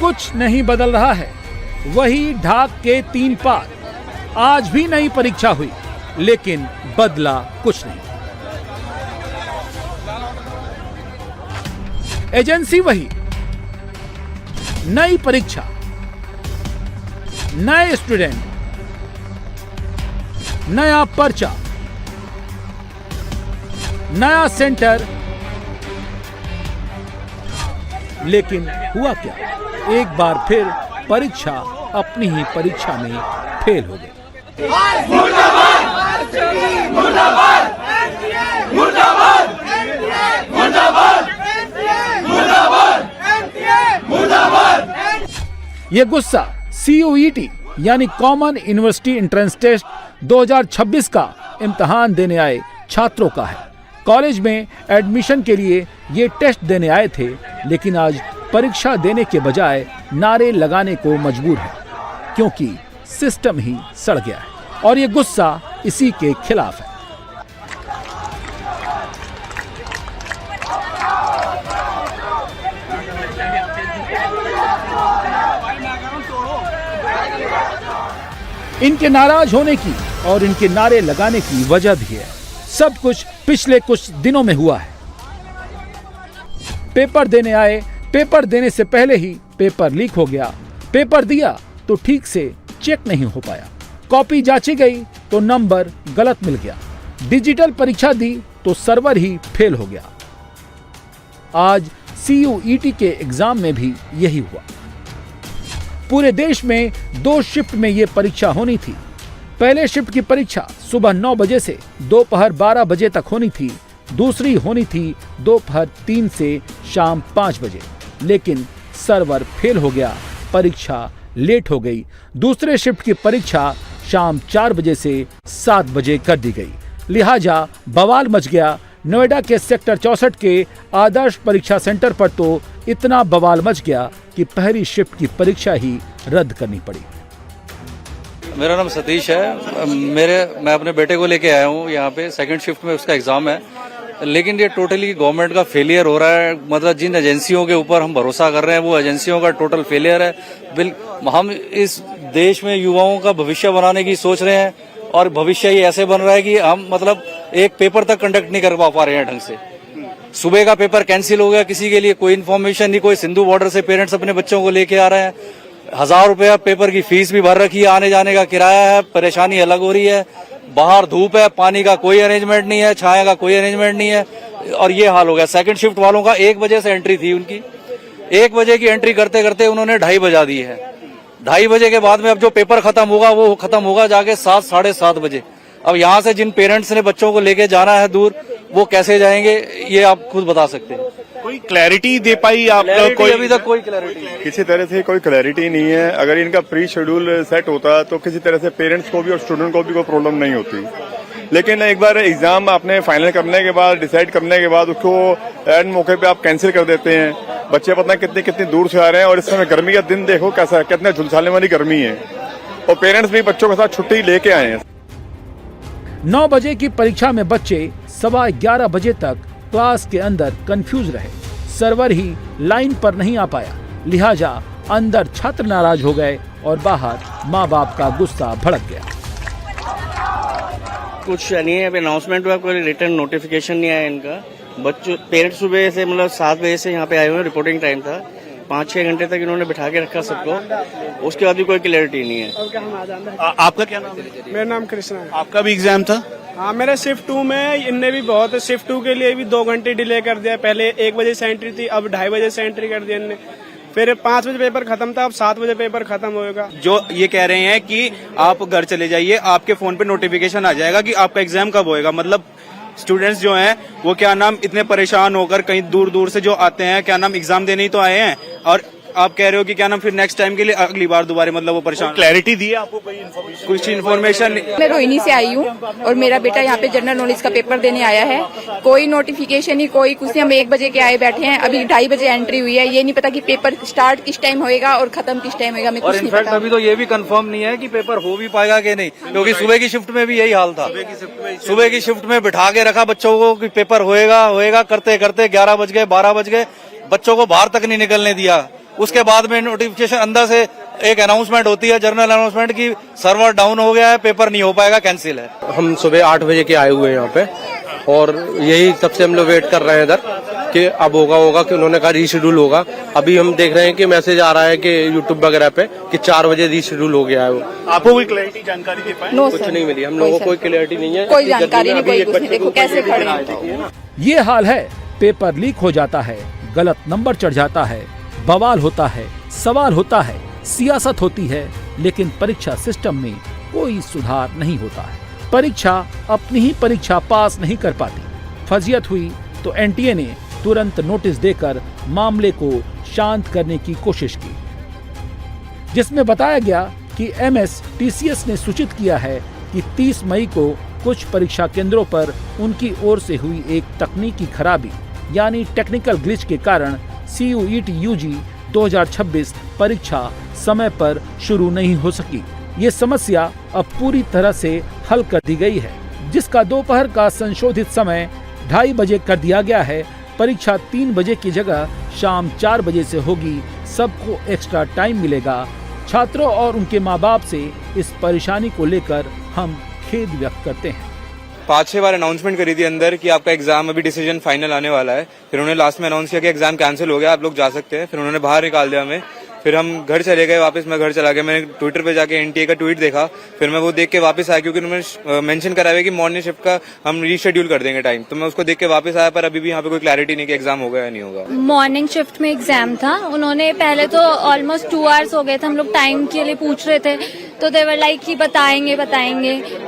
कुछ नहीं बदल रहा है, वही ढाक के 3 पार। आज भी नई परीक्षा हुई, लेकिन बदला कुछ नहीं। एजेंसी वही, नई परीक्षा, नए स्टूडेंट, नया पर्चा, नया सेंटर। लेकिन हुआ क्या? एक बार फिर परीक्षा अपनी ही परीक्षा में फेल हो गई। ये गुस्सा CUET यानी कॉमन यूनिवर्सिटी एंट्रेंस टेस्ट 2026 का इम्तिहान देने आए छात्रों का है। कॉलेज में एडमिशन के लिए ये टेस्ट देने आए थे, लेकिन आज परीक्षा देने के बजाय नारे लगाने को मजबूर है, क्योंकि सिस्टम ही सड़ गया है। और ये गुस्सा इसी के खिलाफ है। इनके नाराज होने की और इनके नारे लगाने की वजह भी है। सब कुछ पिछले कुछ दिनों में हुआ है। पेपर देने आए, पेपर देने से पहले ही पेपर लीक हो गया। पेपर दिया तो ठीक से चेक नहीं हो पाया। कॉपी जांची गई तो नंबर गलत मिल गया। डिजिटल परीक्षा दी तो सर्वर ही फेल हो गया। आज CUET के एग्जाम में भी यही हुआ। पूरे देश में 2 शिफ्ट में ये परीक्षा होनी थी। पहले शिफ्ट की परीक्षा सुबह 9 बजे से दोपहर 12 बजे तक होनी थी। दूसरी होनी थी दोपहर 3 से शाम 5 बजे, लेकिन सर्वर फेल हो गया, परीक्षा लेट हो गई। दूसरे शिफ्ट की परीक्षा शाम 4 बजे से 7 बजे कर दी गई। लिहाजा बवाल मच गया। नोएडा के सेक्टर 64 के आदर्श परीक्षा सेंटर पर तो इतना बवाल मच गया कि पहली शिफ्ट की परीक्षा ही रद्द करनी पड़ी। मेरा नाम सतीश है। मैं अपने बेटे को लेके आया हूँ यहाँ पे। सेकंड शिफ्ट में उसका एग्जाम है, लेकिन ये टोटली गवर्नमेंट का फेलियर हो रहा है। मतलब जिन एजेंसियों के ऊपर हम भरोसा कर रहे हैं, वो एजेंसियों का टोटल फेलियर है। हम इस देश में युवाओं का भविष्य बनाने की सोच रहे हैं, और भविष्य ही ऐसे बन रहा है कि हम मतलब एक पेपर तक कंडक्ट नहीं कर पा रहे हैं ढंग से। सुबह का पेपर कैंसिल हो गया, किसी के लिए कोई इन्फॉर्मेशन नहीं। कोई सिंधु बॉर्डर से पेरेंट्स अपने बच्चों को लेके आ रहे हैं। 1000 रुपया पेपर की फीस भी भर रखी है, आने जाने का किराया है। परेशानी अलग हो रही है। बाहर धूप है, पानी का कोई अरेंजमेंट नहीं है, छाया का कोई अरेंजमेंट नहीं है, और ये हाल हो गया। सेकंड शिफ्ट वालों का 1 बजे से एंट्री थी उनकी। 1 बजे की एंट्री करते करते उन्होंने 2:30 बजा दी है। 2:30 बजे के बाद में अब जो पेपर खत्म होगा वो खत्म होगा जाके 7 साढ़े 7 बजे। अब यहाँ से जिन पेरेंट्स ने बच्चों को लेके जाना है दूर, वो कैसे जाएंगे ये आप खुद बता सकते हैं। कोई क्लैरिटी दे पाई आप लोग? कोई अभी तक कोई क्लैरिटी, किसी तरह से कोई क्लैरिटी नहीं है। अगर इनका प्री शेड्यूल सेट होता तो किसी तरह से पेरेंट्स को भी और स्टूडेंट को भी कोई प्रॉब्लम नहीं होती। लेकिन एक बार एग्जाम आपने फाइनल करने के बाद, डिसाइड करने के बाद, उसको एंड मौके पे आप कैंसिल कर देते हैं। बच्चे पता नहीं कितनी दूर से आ रहे हैं, और इस समय गर्मी का दिन देखो कैसा है, कितने झुलसाने वाली गर्मी है, और पेरेंट्स भी बच्चों के साथ छुट्टी लेके आए हैं। 9 बजे की परीक्षा में बच्चे 11:15 बजे तक क्लास के अंदर कंफ्यूज रहे। सर्वर ही लाइन पर नहीं आ पाया। लिहाजा अंदर छात्र नाराज हो गए और बाहर माँ बाप का गुस्सा भड़क गया। कुछ नहीं है, अभी अनाउंसमेंट हुआ, कोई रिटर्न नोटिफिकेशन नहीं आया इनका। बच्चों पेरेंट्स सुबह से मतलब 7 बजे से यहाँ पे आए हुए हैं। रिपोर्टिंग टाइम था, 5-6 घंटे तक इन्होंने बिठा के रखा सबको। उसके बाद भी कोई क्लैरिटी नहीं है। आपका क्या नाम है? मेरा नाम कृष्णा है। आपका भी एग्जाम था? हाँ, मेरा शिफ्ट 2 में इनने भी बहुत, शिफ्ट 2 के लिए भी 2 घंटे डिले कर दिया। पहले 1 बजे से एंट्री थी, अब 2:30 बजे से एंट्री कर दिया इनने। फिर 5 बजे पेपर खत्म था, अब 7 बजे पेपर खत्म होगा। जो ये कह रहे हैं कि आप घर चले जाइए, आपके फोन पे नोटिफिकेशन आ जाएगा कि आपका एग्जाम कब होएगा। मतलब स्टूडेंट्स जो हैं वो क्या नाम इतने परेशान होकर कहीं दूर दूर से जो आते हैं, क्या नाम एग्जाम देने ही तो आए हैं, और आप कह रहे हो कि क्या नाम फिर नेक्स्ट टाइम के लिए अगली बार दोबारा मतलब वो परेशान। क्लैरिटी दी है आपको? कुछ इन्फॉर्मेशन? मैं रोहिणी से आई हूँ और मेरा बेटा यहाँ पे जनरल नॉलेज का पेपर देने आया है। कोई नोटिफिकेशन नहीं, कोई कुछ नहीं। हम 1 बजे के आए बैठे हैं, अभी 2:30 बजे एंट्री हुई है। ये नहीं पता कि पेपर स्टार्ट किस टाइम होएगा और खत्म किस टाइम होएगा। और इनफैक्ट अभी तो ये भी कंफर्म नहीं है कि पेपर हो भी पाएगा कि नहीं, क्योंकि सुबह की शिफ्ट में भी यही हाल था। सुबह की शिफ्ट में बिठा के रखा बच्चों को कि पेपर होएगा, करते करते 11 बज गए, 12 बज गए, बच्चों को बाहर तक नहीं निकलने दिया। उसके बाद में नोटिफिकेशन अंदर से एक अनाउंसमेंट होती है, जर्नल अनाउंसमेंट की सर्वर डाउन हो गया है, पेपर नहीं हो पाएगा, कैंसिल है। हम सुबह 8 बजे के आए हुए हैं यहाँ पे और यही तब से हम लोग वेट कर रहे हैं इधर कि अब होगा कि उन्होंने कहा रीशेड्यूल होगा। अभी हम देख रहे हैं कि मैसेज आ रहा है कि यूट्यूब वगैरह पे कि 4 बजे रीशेड्यूल हो गया है। वो आपको कोई क्लैरिटी जानकारी दे पाए? नो कुछ सर, नहीं मिली, हम लोगों को कोई क्लियरिटी नहीं है, कोई जानकारी नहीं, कोई कुछ नहीं। देखो कैसे खड़े हैं। ये हाल है, पेपर लीक हो जाता है, गलत नंबर चढ़ जाता है, बवाल होता है, सवाल होता है, सियासत होती है, लेकिन परीक्षा सिस्टम में कोई सुधार नहीं होता है। परीक्षा अपनी ही परीक्षा पास नहीं कर पाती। फजियत हुई तो एनटीए ने तुरंत नोटिस देकर मामले को शांत करने की कोशिश की, जिसमें बताया गया कि एमएसटीसीएस ने सूचित किया है कि 30 मई को कुछ परीक्षा केंद्रों पर उनकी ओर से हुई एक तकनीकी खराबी यानी टेक्निकल ग्लिच के कारण CUET UG 2026 परीक्षा समय पर शुरू नहीं हो सकी। ये समस्या अब पूरी तरह से हल कर दी गई है, जिसका दोपहर का संशोधित समय 2:30 बजे कर दिया गया है। परीक्षा 3 बजे की जगह शाम 4 बजे से होगी। सबको एक्स्ट्रा टाइम मिलेगा। छात्रों और उनके माँ बाप से इस परेशानी को लेकर हम खेद व्यक्त करते हैं। 5-6 बार अनाउंसमेंट करी थी अंदर कि आपका एग्जाम अभी डिसीजन फाइनल आने वाला है। फिर उन्होंने लास्ट में अनाउंस किया कि एग्जाम कैंसिल हो गया, आप लोग जा सकते हैं। फिर उन्होंने बाहर निकाल दिया हमें। फिर हम घर चले गए वापस। मैं घर चला गया, मैंने ट्विटर पे जाके एनटीए का ट्वीट देखा। फिर मैं वो देख के वापस आया क्योंकि उन्होंने मेंशन करा हुआ कि मॉर्निंग शिफ्ट का हम रीशेड्यूल कर देंगे टाइम। तो मैं उसको देख के वापस आया, पर अभी भी यहाँ पे कोई क्लैरिटी नहीं कि एग्जाम होगा या नहीं होगा। मॉर्निंग शिफ्ट में एग्जाम था। उन्होंने पहले तो ऑलमोस्ट 2 आवर्स हो गए थे, हम लोग टाइम के लिए पूछ रहे थे तो देवर लाइक कि बताएंगे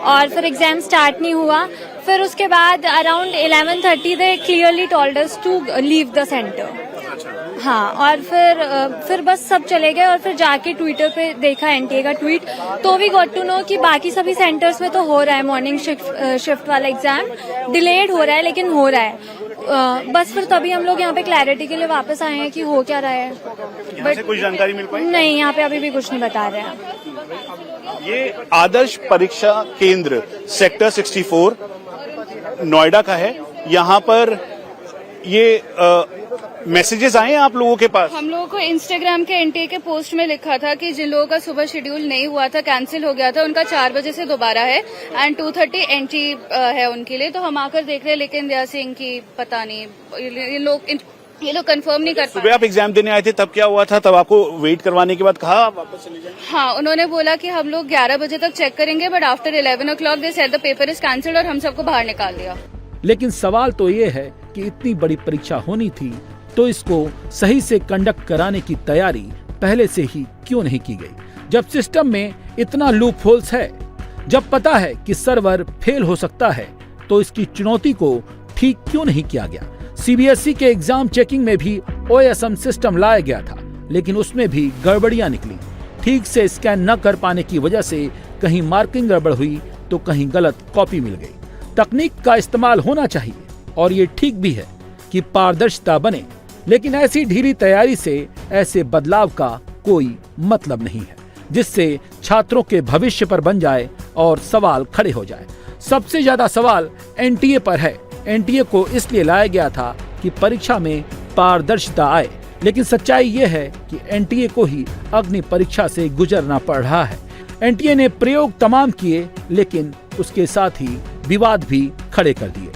और फिर एग्जाम स्टार्ट नहीं हुआ। फिर उसके बाद around 11:30 they clearly told us to leave the centre. हाँ, और फिर बस सब चले गए और फिर जाके ट्विटर पे देखा एनटीए का ट्वीट, तो वी गॉट टू नो कि बाकी सभी सेंटर्स में तो हो रहा है मॉर्निंग शिफ्ट वाला एग्जाम, डिलेड हो रहा है लेकिन हो रहा है। बस फिर तभी हम लोग यहाँ पे क्लैरिटी के लिए वापस आए हैं कि हो क्या रहा है। बट कुछ जानकारी मिल पाई? नहीं, यहाँ पे अभी भी कुछ नहीं बता रहे हैं। ये आदर्श परीक्षा केंद्र सेक्टर 64 नोएडा का है। यहाँ पर ये मैसेजेस आए हैं आप लोगों के पास? हम लोगों को इंस्टाग्राम के एनटीए के पोस्ट में लिखा था कि जिन लोगों का सुबह शेड्यूल नहीं हुआ था, कैंसिल हो गया था, उनका 4 बजे से दोबारा है एंड 2:30 एंट्री है उनके लिए। तो हम आकर देख रहे हैं, लेकिन दया सिंह की पता नहीं, ये लोग कंफर्म नहीं कर पाए। सुबह आप एग्जाम देने आए थे, तब क्या हुआ था? तब आपको वेट करवाने के बाद कहा आप वापस चले जाएं? हाँ, उन्होंने बोला कि हम लोग 11 बजे तक चेक करेंगे, but after 11 o'clock they said the paper is cancelled और हम सबको बाहर निकाल दिया। लेकिन सवाल तो ये है कि इतनी बड़ी परीक्षा होनी थी तो इसको सही से कंडक्ट कराने की तैयारी पहले से ही क्यों नहीं की गई? जब सिस्टम में इतना लूप होल्स है, जब पता है कि सर्वर फेल हो सकता है, तो इसकी चुनौती को ठीक क्यों नहीं किया गया? सीबीएसई के एग्जाम चेकिंग में भी OSM सिस्टम लाया गया था, लेकिन उसमें भी गड़बड़ियां निकली। ठीक से स्कैन न कर पाने की वजह से कहीं मार्किंग गड़बड़ हुई तो कहीं गलत कॉपी मिल गई। तकनीक का इस्तेमाल होना चाहिए और ये ठीक भी है कि पारदर्शिता बने, लेकिन ऐसी ढीली तैयारी से ऐसे बदलाव का कोई मतलब नहीं है जिससे छात्रों के भविष्य पर बन जाए और सवाल खड़े हो जाए। सबसे ज्यादा सवाल एनटीए पर है। एनटीए को इसलिए लाया गया था कि परीक्षा में पारदर्शिता आए, लेकिन सच्चाई ये है कि एनटीए को ही अग्नि परीक्षा से गुजरना पड़ रहा है। एनटीए ने प्रयोग तमाम किए, लेकिन उसके साथ ही विवाद भी खड़े कर दिए।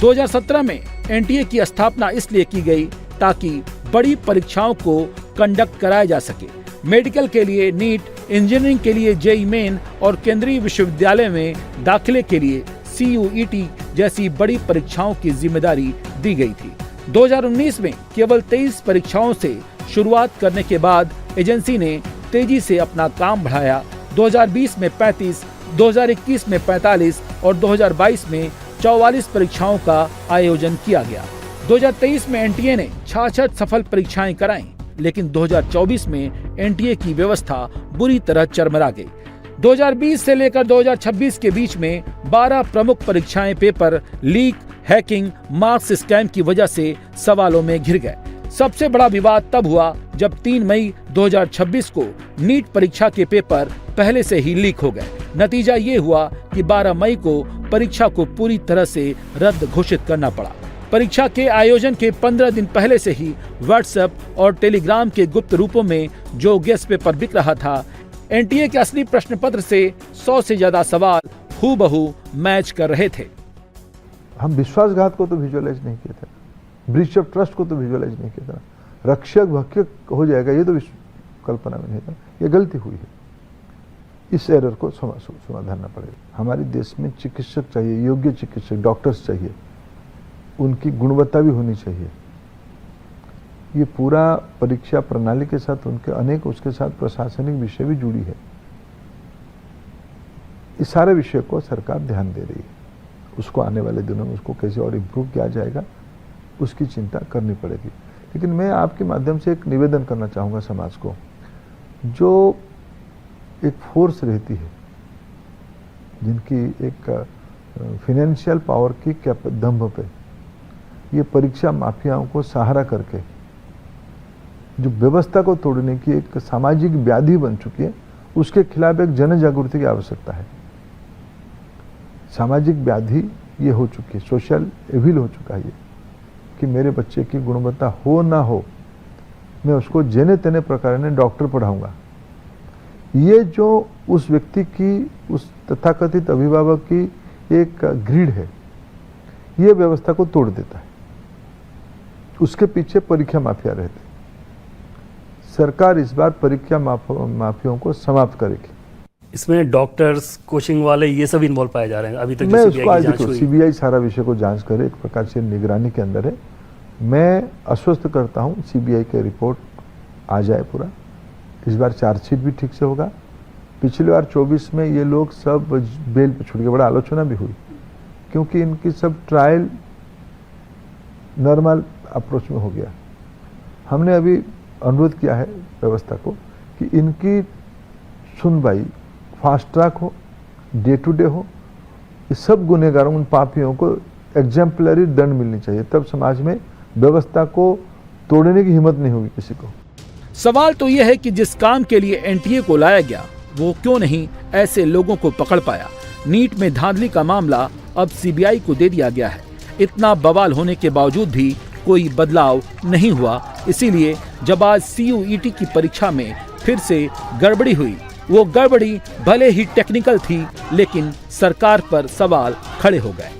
2017 में एनटीए की स्थापना इसलिए की गई ताकि बड़ी परीक्षाओं को कंडक्ट कराया जा सके। मेडिकल के लिए नीट, इंजीनियरिंग के लिए जेईई मेन और केंद्रीय विश्वविद्यालय में दाखिले के लिए CUET जैसी बड़ी परीक्षाओं की जिम्मेदारी दी गई थी। 2019 में केवल 23 परीक्षाओं से शुरुआत करने के बाद एजेंसी ने तेजी से अपना काम बढ़ाया। 2020 में 35, 2021 में 45 और 2022 में 44 परीक्षाओं का आयोजन किया गया। 2023 में एनटीए ने 66 सफल परीक्षाएं कराईं, लेकिन 2024 में एनटीए की व्यवस्था बुरी तरह चरमरा गई। 2020 से लेकर 2026 के बीच में 12 प्रमुख परीक्षाएं paper leak, hacking, marks scam की वजह से सवालों में घिर गए। सबसे बड़ा विवाद तब हुआ जब 3 मई 2026 को नीट परीक्षा के पेपर पहले से ही लीक हो गए। नतीजा ये हुआ कि 12 मई को परीक्षा को पूरी तरह से रद्द घोषित करना पड़ा। परीक्षा के आयोजन के 15 दिन पहले से ही व्हाट्सएप और टेलीग्राम के गुप्त रूपों में जो गेस्ट पेपर बिक रहा था, एनटीए के असली प्रश्न पत्र से 100 से ज्यादा सवाल हूबहू मैच कर रहे थे। हम विश्वासघात को तो विजुअलाइज नहीं किया था, ब्रीच ऑफ ट्रस्ट को तो विजुअलाइज नहीं किया था, रक्षक भक्षक हो जाएगा ये तो कल्पना में नहीं था। ये गलती हुई है, इस एरर को समाधान पड़ेगा। हमारे देश में चिकित्सक चाहिए, योग्य चिकित्सक, डॉक्टर्स चाहिए, उनकी गुणवत्ता भी होनी चाहिए। ये पूरा परीक्षा प्रणाली के साथ उनके अनेक उसके साथ प्रशासनिक विषय भी जुड़ी है। इस सारे विषय को सरकार ध्यान दे रही है, उसको आने वाले दिनों में उसको कैसे और इम्प्रूव किया जाएगा उसकी चिंता करनी पड़ेगी। लेकिन मैं आपके माध्यम से एक निवेदन करना चाहूँगा समाज को, जो एक फोर्स रहती है जिनकी एक फाइनेंशियल पावर की दंभ पे ये परीक्षा माफियाओं को सहारा करके जो व्यवस्था को तोड़ने की एक सामाजिक व्याधि बन चुकी है, उसके खिलाफ एक जन जागृति की आवश्यकता है। सामाजिक व्याधि ये हो चुकी है, सोशल एविल हो चुका है ये, कि मेरे बच्चे की गुणवत्ता हो ना हो, मैं उसको जेने तेने प्रकार ने डॉक्टर पढ़ाऊंगा। ये जो उस व्यक्ति की, उस तथाकथित अभिभावक की एक ग्रीड है, ये व्यवस्था को तोड़ देता है। उसके पीछे परीक्षा माफिया रहते। सरकार इस बार परीक्षा माफियाओं को समाप्त करेगी। इसमें डॉक्टर्स, कोचिंग वाले ये सब इन्वॉल्व पाए जा रहे हैं। अभी तक मैं उसको आज देखो, सीबीआई सारा विषय को जांच करे, एक प्रकार से निगरानी के अंदर है। मैं आश्वस्त करता हूं सीबीआई का रिपोर्ट आ जाए पूरा। इस बार चार्जशीट भी ठीक से होगा। पिछली बार 24 में ये लोग सब बेल पे छूट गए, बड़ा आलोचना भी हुई, क्योंकि इनकी सब ट्रायल नॉर्मल अप्रोच में हो गया। हमने अभी अनुरोध किया है व्यवस्था को कि इनकी सुनवाई फास्ट ट्रैक हो, डे टू डे हो। इस सब गुनहगारों, उन पापियों को एग्जाम्पलरी दंड मिलनी चाहिए, तब समाज में व्यवस्था को तोड़ने की हिम्मत नहीं होगी किसी को। सवाल तो यह है कि जिस काम के लिए एनटीए को लाया गया वो क्यों नहीं ऐसे लोगों को पकड़ पाया। नीट में धांधली का मामला अब सीबीआई को दे दिया गया है। इतना बवाल होने के बावजूद भी कोई बदलाव नहीं हुआ। इसीलिए जब आज CUET की परीक्षा में फिर से गड़बड़ी हुई, वो गड़बड़ी भले ही टेक्निकल थी, लेकिन सरकार पर सवाल खड़े हो गए।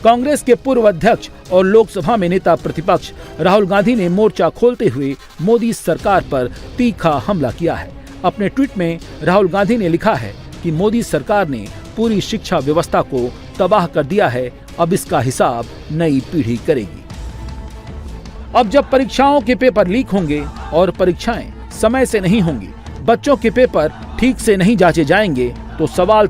कांग्रेस के पूर्व अध्यक्ष और लोकसभा में नेता प्रतिपक्ष राहुल गांधी ने मोर्चा खोलते हुए मोदी सरकार पर तीखा हमला किया है। अपने ट्वीट में राहुल गांधी ने लिखा है कि मोदी सरकार ने पूरी शिक्षा व्यवस्था को तबाह कर दिया है, अब इसका हिसाब नई पीढ़ी करेगी। अब जब परीक्षाओं के पेपर लीक होंगे और परीक्षाएं समय से नहीं होंगी, बच्चों के पेपर ठीक से नहीं जांचे जाएंगे, तो सवाल